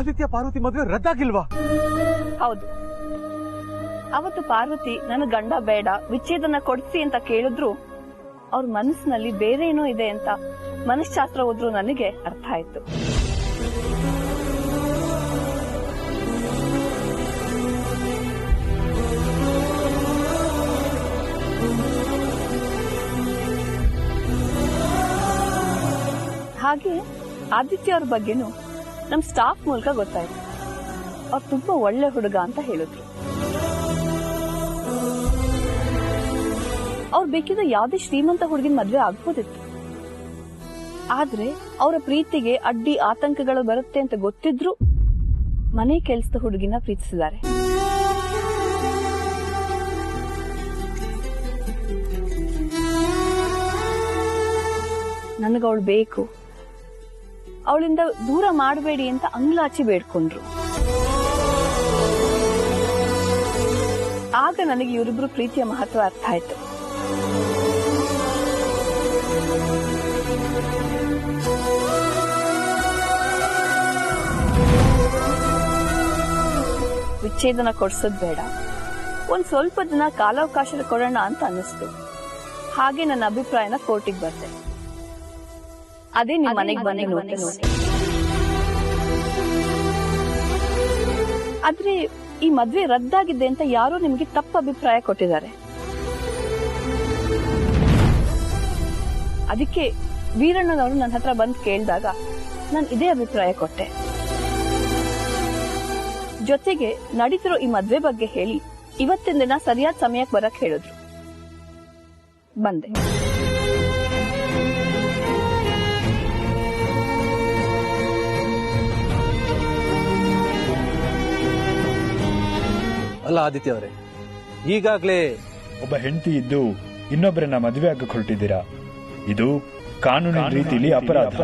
ಆದಿತ್ಯ ಪಾರ್ವತಿ ಮದುವೆ ರದ್ದಾಗಿಲ್ವಾ? ಹೌದು. ಅವತ್ತು ಪಾರ್ವತಿ ನನ್ನ ಗಂಡ ಬೇಡ, ವಿಚ್ಛೇದನ ಕೊಡಿಸಿ ಅಂತ ಕೇಳಿದ್ರು ಅವ್ರ ಮನಸ್ಸಿನಲ್ಲಿ ಬೇರೆ ಏನೋ ಇದೆ ಅಂತ ಮನಃಶಾಸ್ತ್ರ ಓದ್ರು ನನಗೆ ಅರ್ಥ ಆಯ್ತು. ಹಾಗೆ ಆದಿತ್ಯ ಅವ್ರ ಬಗ್ಗೆನು ನಮ್ ಸ್ಟಾಫ್ ಮೂಲಕ ಗೊತ್ತಾಯ್ತು. ಅವ್ರು ತುಂಬಾ ಒಳ್ಳೆ ಹುಡುಗ ಅಂತ ಹೇಳಿದ್ರು. ಅವ್ರು ಬೇಕಿದ್ರೆ ಯಾವ್ದೇ ಶ್ರೀಮಂತ ಹುಡುಗಿನ ಮದ್ವೆ ಆಗ್ಬೋದಿತ್ತು. ಆದ್ರೆ ಅವರ ಪ್ರೀತಿಗೆ ಅಡ್ಡಿ ಆತಂಕಗಳು ಬರುತ್ತೆ ಅಂತ ಗೊತ್ತಿದ್ರು ಮನೆ ಕೆಲ್ಸದ ಹುಡುಗಿನ ಪ್ರೀತಿಸಿದ್ದಾರೆ. ನನಗವಳು ಬೇಕು, ಅವಳಿಂದ ದೂರ ಮಾಡಬೇಡಿ ಅಂತ ಅಂಗ್ಲಾಚಿ ಬೇಡ್ಕೊಂಡ್ರು. ಆಗ ನನಗೆ ಇವರಿಬ್ರು ಪ್ರೀತಿಯ ಮಹತ್ವ ಅರ್ಥ ಆಯ್ತು. ವಿಚ್ಛೇದನ ಕೊಡ್ಸೋದ್ ಬೇಡ, ಒಂದ್ ಸ್ವಲ್ಪ ದಿನ ಕಾಲಾವಕಾಶ ಕೊಡೋಣ ಅಂತ ಅನ್ನಿಸ್ತು. ಹಾಗೆ ನನ್ನ ಅಭಿಪ್ರಾಯನ ಕೋರ್ಟಿಗೆ ಬರ್ದೆ. ಅದೇ ನಿಮ್ ಮನೆಗೆ ಬಂದು ನೋಟಿಸ್. ಆದ್ರೆ ಈ ಮದ್ವೆ ರದ್ದಾಗಿದೆ ಅಂತ ಯಾರೋ ನಿಮ್ಗೆ ತಪ್ಪು ಅಭಿಪ್ರಾಯ ಕೊಟ್ಟಿದ್ದಾರೆ. ಅದಕ್ಕೆ ವೀರಣ್ಣನವರು ನನ್ನ ಹತ್ರ ಬಂದು ಕೇಳಿದಾಗ ನಾನು ಇದೇ ಅಭಿಪ್ರಾಯ ಕೊಟ್ಟೆ. ಜೊತೆಗೆ ನಡೀತಿರೋ ಈ ಮದ್ವೆ ಬಗ್ಗೆ ಹೇಳಿ ಇವತ್ತಿನ ದಿನ ಸರಿಯಾದ ಸಮಯಕ್ಕೆ ಬರಕ್ ಹೇಳಿದ್ರು. ಬಂದೆ. ಅಲ್ಲ ಆದಿತ್ಯ ಅವರೇ, ಈಗಾಗ್ಲೇ ಒಬ್ಬ ಹೆಂಡತಿ ಇದ್ದು ಇನ್ನೊಬ್ಬರನ್ನ ಮದುವೆ ಆಗಕ್ಕೆ ಹೊರಟಿದ್ದೀರಾ. ಇದು ಕಾನೂನಿನ ರೀತಿಯಲ್ಲಿ ಅಪರಾಧ.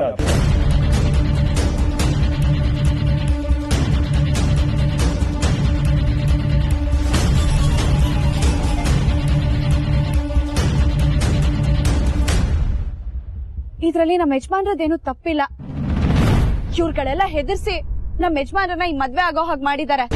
ಇದ್ರಲ್ಲಿ ನಮ್ಮ ಯಜಮಾನ್ರದೇನು ತಪ್ಪಿಲ್ಲ. ಇವ್ರುಗಳೆಲ್ಲ ಹೆದರ್ಸಿ ನಮ್ಮ ಯಜಮಾನ್ರನ್ನ ಈ ಮದ್ವೆ ಆಗೋ ಹಾಗೆ ಮಾಡಿದ್ದಾರೆ.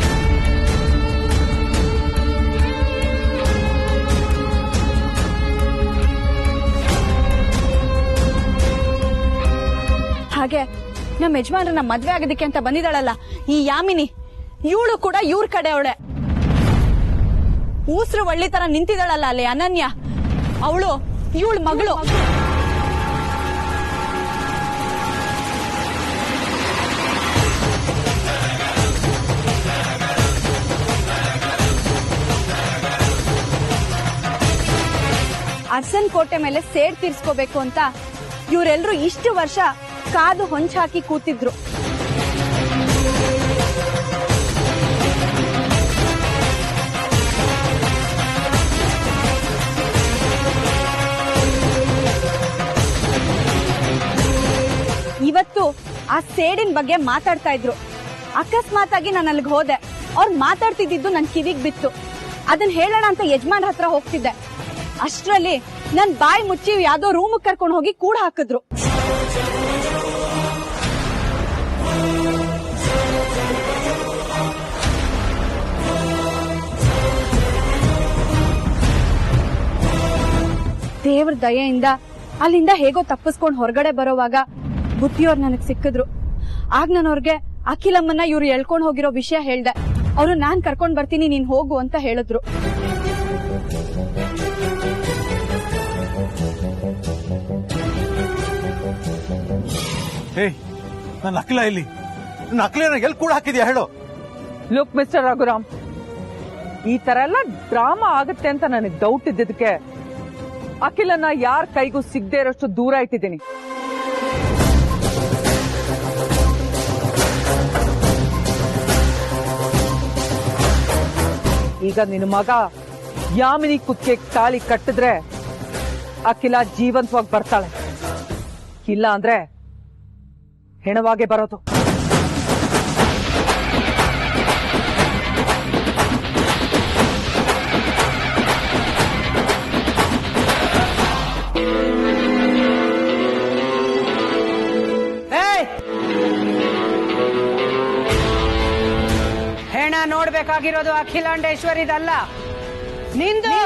ಹಾಗೆ ನಮ್ಮ ಯಜಮಾನ್ರನ್ನ ಮದ್ವೆ ಆಗೋದಕ್ಕೆ ಅಂತ ಬಂದಿದ್ದಾಳಲ್ಲ ಈ ಯಾಮಿನಿ, ಇವಳು ಕೂಡ ಇವ್ರ ಕಡೆ ಅವಳೆ. ಊಸ್ರು ಒಳ್ಳಿ ತರ ನಿಂತಿದ್ದಾಳಲ್ಲ ಅಲ್ಲಿ ಅನನ್ಯ, ಅವಳು ಇವಳ ಮಗಳು. ಅರ್ಸನ್ ಕೋಟೆ ಮೇಲೆ ಸೇಡ್ ತೀರ್ಸ್ಕೋಬೇಕು ಅಂತ ಇವರೆಲ್ಲರೂ ಇಷ್ಟು ವರ್ಷ ಕಾದು ಹೊಂಚ್ ಹಾಕಿ ಕೂತಿದ್ರು. ಇವತ್ತು ಆ ಸೇಡಿನ ಬಗ್ಗೆ ಮಾತಾಡ್ತಾ ಇದ್ರು. ಅಕಸ್ಮಾತ್ ಆಗಿ ನಾನು ಅಲ್ಲಿಗೆ ಹೋದೆ. ಅವ್ರು ಮಾತಾಡ್ತಿದ್ದು ನನ್ ಕಿವಿಗ್ ಬಿತ್ತು. ಅದನ್ನ ಹೇಳೋಣ ಅಂತ ಯಜಮಾನ್ ಹತ್ರ ಹೋಗ್ತಿದ್ದೆ. ಅಷ್ಟ್ರಲ್ಲಿ ನನ್ ಬಾಯಿ ಮುಚ್ಚಿ ಯಾವ್ದೋ ರೂಮ್ ಕರ್ಕೊಂಡು ಹೋಗಿ ಕೂಡ ಹಾಕಿದ್ರು. ದೇವ್ರ ದಯೆಯಿಂದ ಅಲ್ಲಿಂದ ಹೇಗೋ ತಪ್ಪಿಸ್ಕೊಂಡು ಹೊರಗಡೆ ಬರೋವಾಗ ಬುದ್ಧಿಯವ್ರು ನನಗ್ ಸಿಕ್ಕಿದ್ರು. ಆಗ ನಾನು ಅವ್ರಿಗೆ ಅಖಿಲಮ್ಮನ್ನ ಇವ್ರು ಎಳ್ಕೊಂಡ್ ಹೋಗಿರೋ ವಿಷಯ ಹೇಳ್ದೆ. ಅವರು ನಾನ್ ಕರ್ಕೊಂಡ್ ಬರ್ತೀನಿ, ನೀನ್ ಹೋಗು ಅಂತ ಹೇಳಿದ್ರು. ನನ್ನ ಅಖಿಲ ಇಲ್ಲಿ, ನನ್ನ ಅಖಿಲನ ಎಲ್ಲಿ ಕೂಡ ಹಾಕಿದ್ಯಾ ಹೇಳು. ಲುಕ್ ಮಿಸ್ಟರ್ ರಘುರಾಮ್, ಈ ತರ ಎಲ್ಲ ಡ್ರಾಮಾ ಆಗುತ್ತೆ ಅಂತ ನನಗೆ ಡೌಟ್ ಇದ್ದಿದ್ದಕ್ಕೆ ಅಖಿಲನ್ನ ಯಾರ ಕೈಗೂ ಸಿಗದೆ ಇರೋಷ್ಟು ದೂರ ಇಟ್ಟಿದ್ದೀನಿ. ಈಗ ನಿನ್ನ ಮಗ ಯಾಮಿನಿ ಕುತ್ತಿಗೆ ತಾಳಿ ಕಟ್ಟಿದ್ರೆ ಅಖಿಲ ಜೀವಂತವಾಗಿ ಬರ್ತಾಳೆ, ಇಲ್ಲ ಅಂದ್ರೆ ಹೆಣವಾಗೆ ಬರೋದು. ಬೇಕಾಗಿರೋದು ಅಖಿಲಾಂಡೇಶ್ವರಿದಲ್ಲ, ನಿಂದು.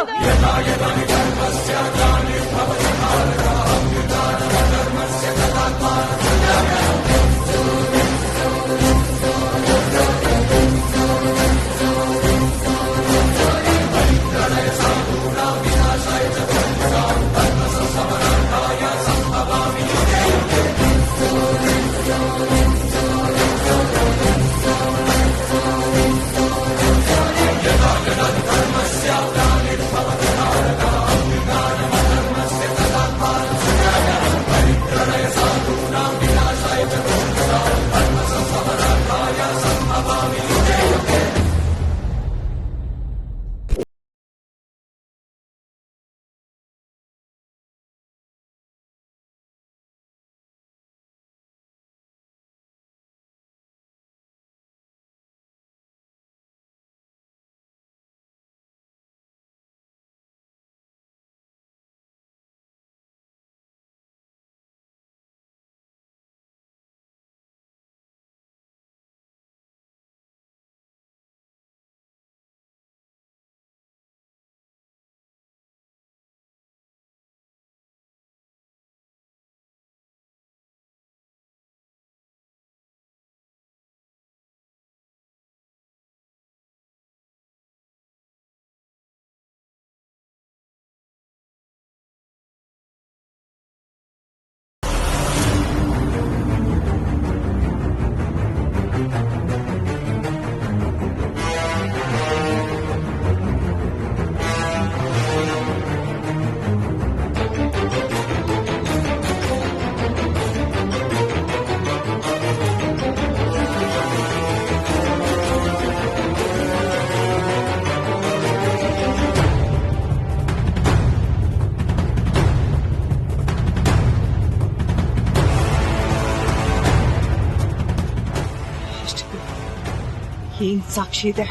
ಏನ್ ಸಾಕ್ಷಿ ಇದೆ?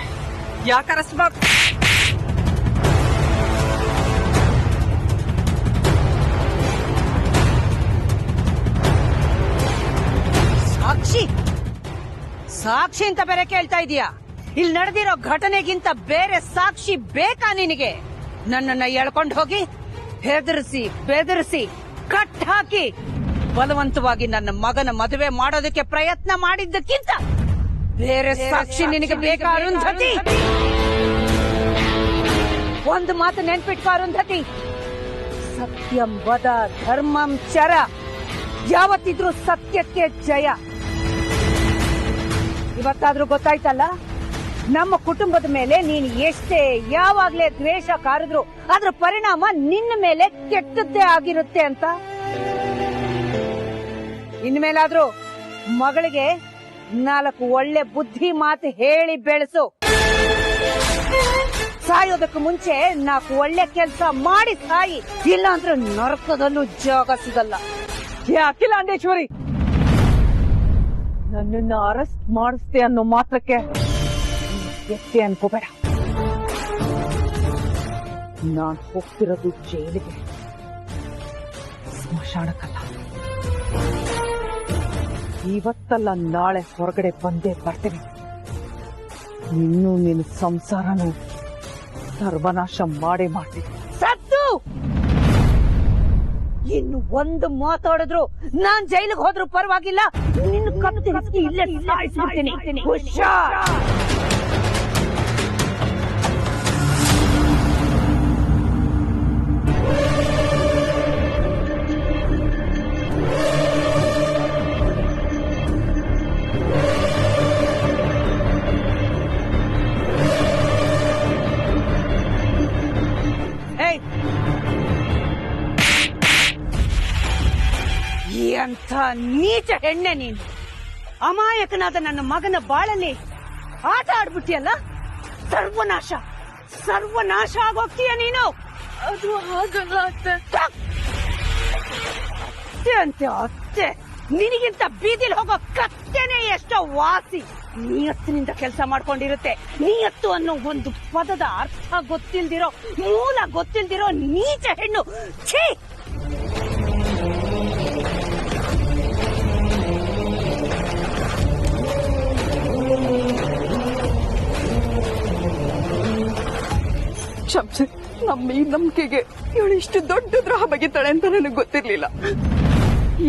ಯಾಕೆ ಅರೆಸ್ಟ್ ಮಾಡ್ ಸಾಕ್ಷಿ ಸಾಕ್ಷಿ ಅಂತ ಬೇರೆ ಕೇಳ್ತಾ ಇದೀಯಾ? ಇಲ್ಲಿ ನಡೆದಿರೋ ಘಟನೆಗಿಂತ ಬೇರೆ ಸಾಕ್ಷಿ ಬೇಕಾ ನಿನಗೆ? ನನ್ನನ್ನ ಎಳ್ಕೊಂಡು ಹೋಗಿ ಹೆದರಿಸಿ ಬೆದರಿಸಿ ಕಟ್ ಹಾಕಿ ಬಲವಂತವಾಗಿ ನನ್ನ ಮಗನ ಮದುವೆ ಮಾಡೋದಕ್ಕೆ ಪ್ರಯತ್ನ ಮಾಡಿದ್ದಕ್ಕಿಂತ ಬೇರೆ ಸಾಕ್ಷಿ ನಿನಗೆ ಬೇಕಾ ಅರುಂಧತಿ? ಒಂದು ಮಾತು ನೆನ್ಪಿಟ್ಕೋ ಅರುಂಧತಿ, ಸತ್ಯಂ ವದ ಧರ್ಮಂ ಚರ. ಯಾವತ್ತಿದ್ರೂ ಸತ್ಯಕ್ಕೆ ಜಯ. ಇವತ್ತಾದ್ರೂ ಗೊತ್ತಾಯ್ತಲ್ಲ, ನಮ್ಮ ಕುಟುಂಬದ ಮೇಲೆ ನೀನು ಎಷ್ಟೇ ಯಾವಾಗ್ಲೇ ದ್ವೇಷ ಕಾರಿದ್ರು ಅದ್ರ ಪರಿಣಾಮ ನಿನ್ನ ಮೇಲೆ ಕೆಟ್ಟದ್ದೇ ಆಗಿರುತ್ತೆ ಅಂತ. ಇನ್ಮೇಲಾದ್ರೂ ಮಗಳಿಗೆ 4 ಒಳ್ಳೆ ಬುದ್ಧಿ ಮಾತು ಹೇಳಿ ಬೆಳೆಸು. ಸಾಯೋದಕ್ಕೆ ಮುಂಚೆ 4 ಒಳ್ಳೆ ಕೆಲಸ ಮಾಡಿ ಸಾಯಿ, ಇಲ್ಲ ಅಂದ್ರೆ ನರಕದಲ್ಲೂ ಜಾಗ ಸಿಗಲ್ಲ. ಅಖಿಲಾಂಡೇಶ್ವರಿ, ನನ್ನನ್ನ ಅರೆಸ್ಟ್ ಮಾಡಿಸ್ತೆ ಅನ್ನೋ ಮಾತ್ರಕ್ಕೆ ಎಷ್ಟೇ ಅನ್ಕೋಬೇಡ. ನಾನ್ ಹೋಗ್ತಿರೋದು ಜೈಲಿಗೆ, ಸ್ಮಶಾನಕ್ಕಲ್ಲ. ಇವತ್ತಲ್ಲ ನಾಳೆ ಹೊರಗಡೆ ಬಂದೇ ಬರ್ತೀನಿ. ಇನ್ನು ನಿನ್ನ ಸಂಸಾರನು ಸರ್ವನಾಶ ಮಾಡೇ ಮಾಡ್ತೀನಿ. ಸತ್ತು ಇನ್ನು ಒಂದು ಮಾತಾಡಿದ್ರು ನಾನ್ ಜೈಲಿಗೆ ಹೋದ್ರು ಪರವಾಗಿಲ್ಲ, ನಿನ್ನ ಕತ್ತಿರಿಸಿ ಇಲ್ಲೇ ಸಾಯಿಸ್ಬಿಡ್ತೀನಿ. ಹುಷಾರ್. ಎಂಥ ನೀಚ ಹೆಣ್ಣೆ ನೀನು! ಅಮಾಯಕನಾದ ನನ್ನ ಮಗನ ಬಾಳಲ್ಲಿ ಆಟ ಆಡ್ಬಿಟ್ಟಿಯಲ್ಲ. ಸರ್ವನಾಶ ಸರ್ವನಾಶ ಆಗೋಗ್ತೀಯ ನೀನು. ಅದು ಹಾಗಲ್ಲ ಅತ್ತೆ. ಅತ್ತೆ ಅಂತೆ ಅತ್ತೆ, ನಿನಗಿಂತ ಬೀದಿಲ್ ಹೋಗೋ ಕತ್ತೆನೆ ಎಷ್ಟೋ ವಾಸಿ. ನಿಯತ್ತಿನಿಂದ ಕೆಲಸ ಮಾಡ್ಕೊಂಡಿರುತ್ತೆ. ನಿಯತ್ತು ಅನ್ನೋ ಒಂದು ಪದದ ಅರ್ಥ ಗೊತ್ತಿಲ್ದಿರೋ, ಮೂಲ ಗೊತ್ತಿಲ್ದಿರೋ ನೀಚ ಹೆಣ್ಣು. ಛೀ! ಕ್ಷಮಿಸಿ. ನಮ್ಮ ಈ ನಂಬಿಕೆಗೆ ಇವಳು ಇಷ್ಟು ದೊಡ್ಡ ದ್ರೋಹ ಬಗೆತಾಳೆ ಅಂತ ನನಗೆ ಗೊತ್ತಿರ್ಲಿಲ್ಲ.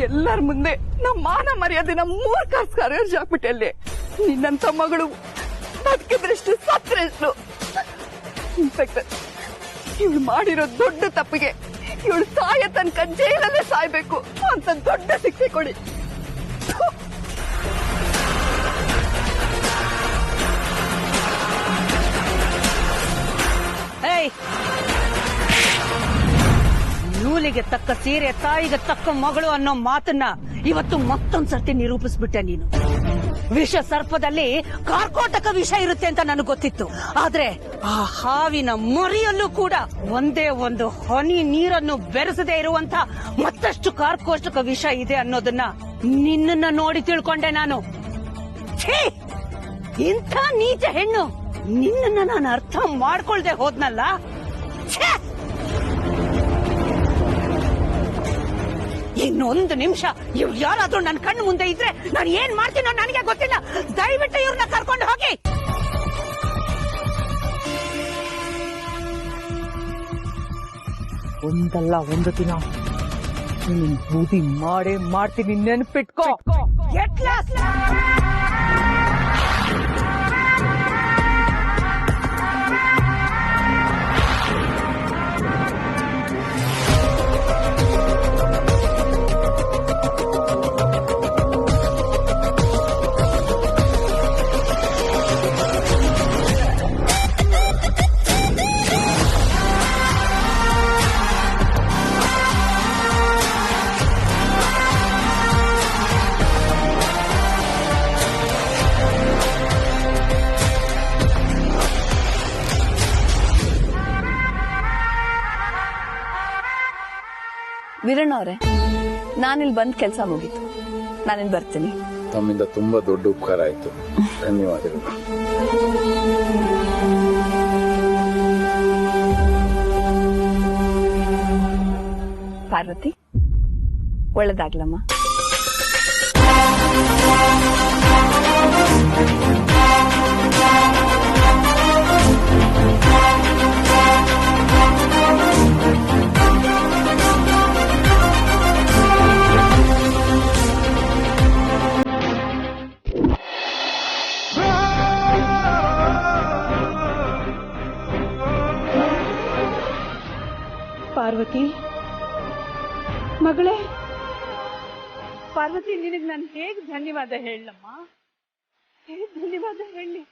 ಎಲ್ಲರ ಮುಂದೆ ನಮ್ಮ ಮಾನ ಮರ್ಯಾದೆನ ಮೂರ್ಖಾಸ್ಕಾರ ಹಾಕ್ಬಿಟ್ಟೆ. ನಿನ್ನಂತ ಮಗಳು ಬದುಕಿದ್ರೆಷ್ಟು ಸತ್ರೆಷ್ಟು. ಇನ್ಸ್ಪೆಕ್ಟರ್, ಇವಳು ಮಾಡಿರೋ ದೊಡ್ಡ ತಪ್ಪಿಗೆ ಇವಳು ಸಾಯ ತನಕ ಜೈಲಲ್ಲೇ ಸಾಯ್ಬೇಕು ಅಂತ ದೊಡ್ಡ ಶಿಕ್ಷೆ ಕೊಡಿ. ನೂಲಿಗೆ ತಕ್ಕ ಸೀರೆ, ತಾಯಿಗೆ ತಕ್ಕ ಮಗಳು ಅನ್ನೋ ಮಾತನ್ನ ಇವತ್ತು ಮತ್ತೊಂದ್ಸರ್ತಿ ನಿರೂಪಿಸ್ಬಿಟ್ಟೆ ನೀನು. ವಿಷ ಸರ್ಪದಲ್ಲಿ ಕಾರ್ಕೋಟಕ ವಿಷ ಇರುತ್ತೆ ಅಂತ ನನಗೆ ಗೊತ್ತಿತ್ತು. ಆದ್ರೆ ಆ ಹಾವಿನ ಮರಿಯಲ್ಲೂ ಕೂಡ ಒಂದೇ ಒಂದು ಹನಿ ನೀರನ್ನು ಬೆರೆಸದೇ ಇರುವಂತ ಮತ್ತಷ್ಟು ಕಾರ್ಕೋಟಕ ವಿಷ ಇದೆ ಅನ್ನೋದನ್ನ ನಿನ್ನನ್ನ ನೋಡಿ ತಿಳ್ಕೊಂಡೆ ನಾನು. ಛೀ! ಇಂಥ ನೀಚ ಹೆಣ್ಣು ನಿನ್ನನ್ನ ನಾನು ಅರ್ಥ ಮಾಡ್ಕೊಳ್ದೆ ಹೋದ್ನಲ್ಲ. ಛೇ! ಇನ್ನೊಂದು ನಿಮಿಷ ಇವ್ರು ಯಾರಾದ್ರೂ ನನ್ನ ಕಣ್ಣು ಮುಂದೆ ಇದ್ರೆ ನಾನು ಏನ್ ಮಾಡ್ತೀನೋ ನನಗೆ ಗೊತ್ತಿಲ್ಲ. ದಯವಿಟ್ಟು ಇವ್ರನ್ನ ಕರ್ಕೊಂಡು ಹೋಗಿ. ಒಂದಲ್ಲ ಒಂದು ದಿನ ನಿನ್ನ ಬೂದಿ ಮಾಡೇ ಮಾಡ್ತೀನಿ, ನೆನ್ಪಿಟ್ಕೋ. Get lost! ವೀರಣ್ಣ ಅವರೇ, ನಾನಿಲ್ಲಿ ಬಂದ್ ಕೆಲಸ ಮುಗೀತು. ನಾನಿಲ್ಲಿ ಬರ್ತೀನಿ. ತಮ್ಮಿಂದ ತುಂಬಾ ದೊಡ್ಡ ಉಪಕಾರ ಆಯ್ತು. ಧನ್ಯವಾದಗಳು. ಪಾರ್ವತಿ, ಒಳ್ಳೇದಾಗ್ಲಮ್ಮ. ಪಾರ್ವತಿ ಮಗಳೇ, ಪಾರ್ವತಿ, ನಿನಗೆ ನಾನು ಹೇಗೆ ಧನ್ಯವಾದ ಹೇಳಮ್ಮ? ಹೇಗೆ ಧನ್ಯವಾದ ಹೇಳಿ?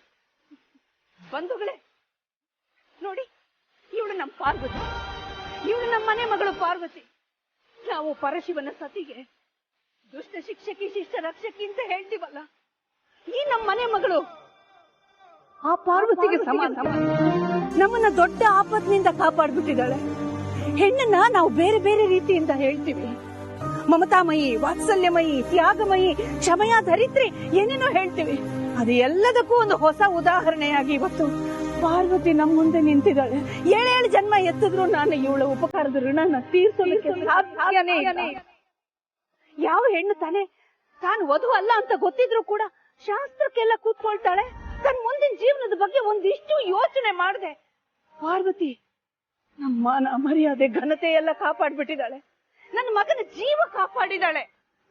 ಬಂಧುಗಳೇ ನೋಡಿ, ಇವಳು ನಮ್ಮ ಪಾರ್ವತಿ, ಇವಳು ನಮ್ಮ ಮನೆ ಮಗಳು ಪಾರ್ವತಿ. ನಾವು ಪರಶಿವನ ಸತಿಗೆ ದುಷ್ಟ ಶಿಕ್ಷಕಿ ಶಿಷ್ಟ ರಕ್ಷಕಿ ಅಂತ ಹೇಳ್ತೀವಲ್ಲ, ಈ ನಮ್ಮ ಮನೆ ಮಗಳು ಆ ಪಾರ್ವತಿಗೆ ಸಮಾನ. ನಮ್ಮನ್ನ ದೊಡ್ಡ ಆಪತ್ತಿನಿಂದ ಕಾಪಾಡ್ಬಿಟ್ಟಿದ್ದಾಳೆ. ಹೆಣ್ಣನ್ನ ನಾವು ಬೇರೆ ಬೇರೆ ರೀತಿಯಿಂದ ಹೇಳ್ತೀವಿ. ಮಮತಾಮಯಿ, ವಾತ್ಸಲ್ಯಮಯಿ, ತ್ಯಾಗಮಯಿ, ಕ್ಷಮಯ ಧರಿತ್ರಿ, ಏನೇನೋ ಹೇಳ್ತೀವಿ. ಅದು ಎಲ್ಲದಕ್ಕೂ ಒಂದು ಹೊಸ ಉದಾಹರಣೆಯಾಗಿ ಇವತ್ತು ಪಾರ್ವತಿ ನಮ್ಮ ಮುಂದೆ ನಿಂತಿದ್ದಾಳೆ. 7 ಜನ್ಮ ಎತ್ತಿದ್ರು ನಾನು ಇವಳ ಉಪಕಾರದ ಋಣನ ತೀರ್ಸೋಲಿಕ್ಕೆ ಸಾಧ್ಯನೇ ಇಲ್ಲ. ಯಾವ ಹೆಣ್ಣು ತಾನು ವಧು ಅಲ್ಲ ಅಂತ ಗೊತ್ತಿದ್ರು ಕೂಡ ಶಾಸ್ತ್ರಕ್ಕೆಲ್ಲ ಕೂತ್ಕೊಳ್ತಾಳೆ. ತನ್ನ ಮುಂದಿನ ಜೀವನದ ಬಗ್ಗೆ ಒಂದಿಷ್ಟು ಯೋಚನೆ ಮಾಡದೆ ಪಾರ್ವತಿ ನಮ್ಮ ಮಾನ ಮರ್ಯಾದೆ ಘನತೆ ಎಲ್ಲ ಕಾಪಾಡ್ಬಿಟ್ಟಿದ್ದಾಳೆ. ನನ್ನ ಮಗನ ಜೀವ ಕಾಪಾಡಿದಾಳೆ.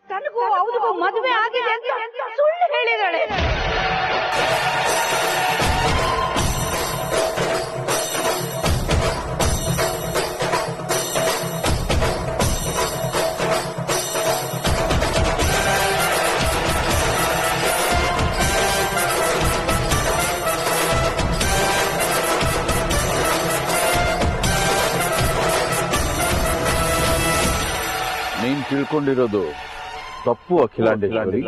ತನಗೂ ಅವರಿಗೂ ಮದುವೆ ಆಗಿದೆ ಅಂತ ಸುಳ್ಳು ಹೇಳಿದಾಳೆ. ನೀನ್ ತಿಳ್ಕೊಂಡಿರೋದು ತಪ್ಪು ಅಖಿಲಾಂಡೇಶ್ವರಿ.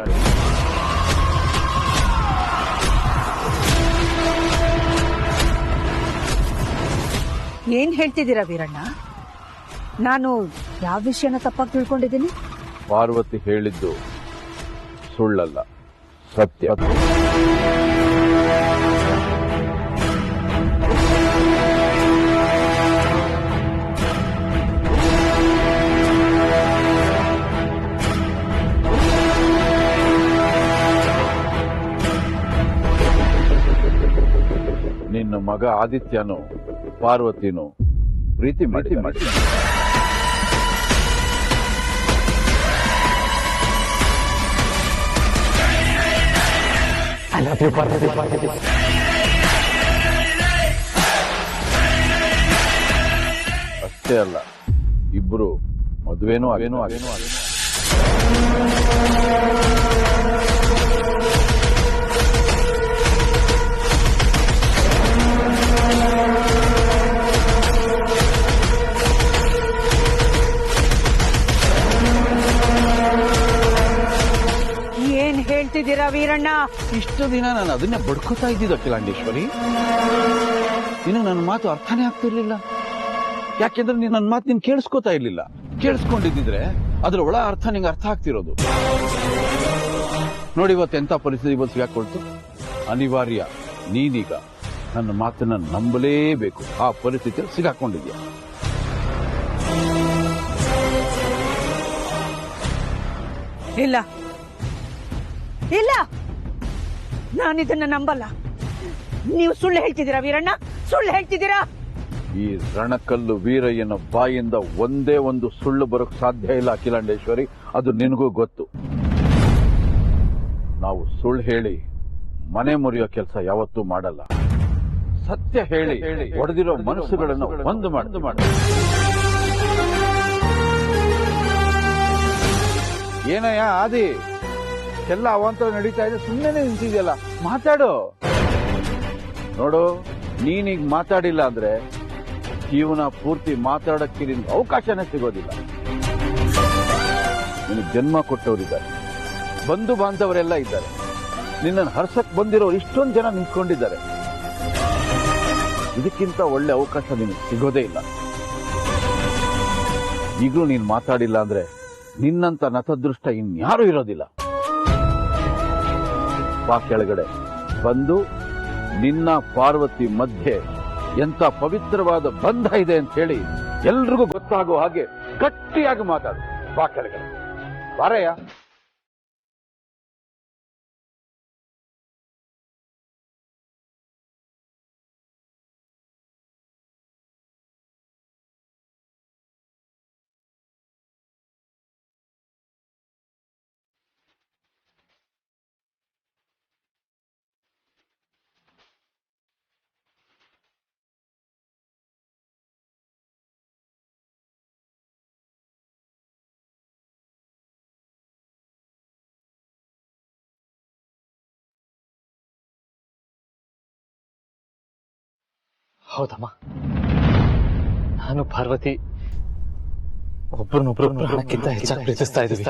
ಏನ್ ಹೇಳ್ತಿದ್ದೀರಾ ವೀರಣ್ಣ? ನಾನು ಯಾವ ವಿಷಯನ ತಪ್ಪಾಗಿ ತಿಳ್ಕೊಂಡಿದ್ದೀನಿ? ಪಾರ್ವತಿ ಹೇಳಿದ್ದು ಸುಳ್ಳಲ್ಲ, ಸತ್ಯ. ನಿನ್ನ ಮಗ ಆದಿತ್ಯನು ಪಾರ್ವತಿನು ಪ್ರೀತಿ ಮಾಡಿ ಅಷ್ಟೇ ಅಲ್ಲ, ಇಬ್ರು ಮದುವೆನೂ ಆಗೇನೂ ಏನ್ ಹೇಳ್ತಿದ್ದೀರಾ ವೀರಣ್ಣ? ಇಷ್ಟು ದಿನ ನಾನು ಅದನ್ನೇ ಬಡ್ಕೋತಾ ಇದ್ದಿದ್ದು ಅಖಿಲಾಂಡೇಶ್ವರಿ. ನಿನಗೆ ನನ್ನ ಮಾತು ಅರ್ಥನೇ ಆಗ್ತಿರ್ಲಿಲ್ಲ. ಯಾಕೆಂದ್ರೆ ನೀನ್ ನನ್ನ ಮಾತು ನೀನ್ ಕೇಳಿಸ್ಕೋತಾ ಇರ್ಲಿಲ್ಲ. ಕೇಳಿಸ್ಕೊಂಡಿದ್ರೆ ಅದ್ರ ಒಳ ಅರ್ಥ ನಿಂಗೆ ಅರ್ಥ ಆಗ್ತಿರೋದು. ನೋಡಿ ಇವತ್ತು ಎಂತ ಪರಿಸ್ಥಿತಿ ಬಂದು ಸಿಗಾಕೊಳ್ತು. ಅನಿವಾರ್ಯ, ನೀನೀಗ ನನ್ನ ಮಾತನ್ನ ನಂಬಲೇಬೇಕು. ಆ ಪರಿಸ್ಥಿತಿಯಲ್ಲಿ ಸಿಗಾಕೊಂಡಿದ್ಯಾ. ಇಲ್ಲ ಇಲ್ಲ, ನಾನಿದನ್ನ ನಂಬಲ್ಲ. ನೀವು ಸುಳ್ಳು ಹೇಳ್ತಿದ್ದೀರಾ ವೀರಣ್ಣ, ಸುಳ್ಳು ಹೇಳ್ತಿದ್ದೀರಾ. ಈ ರಣಕಲ್ಲು ವೀರಯ್ಯನ ಬಾಯಿಂದ ಒಂದೇ ಒಂದು ಸುಳ್ಳು ಬರೋಕ್ ಸಾಧ್ಯ ಇಲ್ಲ ಅಖಿಲಾಂಡೇಶ್ವರಿ. ಅದು ನಿನಗೂ ಗೊತ್ತು. ನಾವು ಸುಳ್ಳು ಹೇಳಿ ಮನೆ ಮುರಿಯೋ ಕೆಲಸ ಯಾವತ್ತೂ ಮಾಡಲ್ಲ. ಸತ್ಯ ಹೇಳಿ ಒಡೆದಿರೋ ಮನಸ್ಸುಗಳನ್ನು ಒಂದು ಮಾಡ. ಏನಯ್ಯ ಆದಿ, ಎಲ್ಲ ಅವಾಂತರ ನಡೀತಾ ಇದೆ, ಸುಮ್ಮನೆ ನಿಂತಿದೆಯಲ್ಲ, ಮಾತಾಡು. ನೋಡು, ನೀನೀಗ ಮಾತಾಡಿಲ್ಲ ಅಂದ್ರೆ ಜೀವನ ಪೂರ್ತಿ ಮಾತಾಡಕ್ಕೆ ನಿನ್ಗೆ ಅವಕಾಶನೇ ಸಿಗೋದಿಲ್ಲ. ನಿನಗೆ ಜನ್ಮ ಕೊಟ್ಟವರಿದ್ದಾರೆ, ಬಂಧು ಬಾಂಧವರೆಲ್ಲ ಇದ್ದಾರೆ, ನಿನ್ನನ್ನು ಹರ್ಸಕ್ ಬಂದಿರೋರು ಇಷ್ಟೊಂದು ಜನ ನಿಂತ್ಕೊಂಡಿದ್ದಾರೆ. ಇದಕ್ಕಿಂತ ಒಳ್ಳೆ ಅವಕಾಶ ನಿನಗೆ ಸಿಗೋದೇ ಇಲ್ಲ. ಈಗಲೂ ನೀನು ಮಾತಾಡಿಲ್ಲ ಅಂದ್ರೆ ನಿನ್ನಂತ ನತದೃಷ್ಟ ಇನ್ಯಾರೂ ಇರೋದಿಲ್ಲ. ಬಾ ಕೆಳಗಡೆ ಬಂದು ನಿನ್ನ ಪಾರ್ವತಿ ಮಧ್ಯೆ ಎಂತ ಪವಿತ್ರವಾದ ಬಂಧ ಇದೆ ಅಂತ ಹೇಳಿ ಎಲ್ರಿಗೂ ಗೊತ್ತಾಗೋ ಹಾಗೆ ಗಟ್ಟಿಯಾಗಿ ಮಾತಾಡು. ಬಾ ಕೆಳಗಡೆ ಬಾರಯ್ಯ. ಹೌದಮ್ಮ, ನಾನು ಪಾರ್ವತಿ ಒಬ್ಬರನ್ನೊಬ್ರು ಪ್ರಾಣಕ್ಕಿಂತ ಹೆಚ್ಚಾಗಿ ಪ್ರೀತಿಸ್ತಾ ಇದ್ದೀವಿ.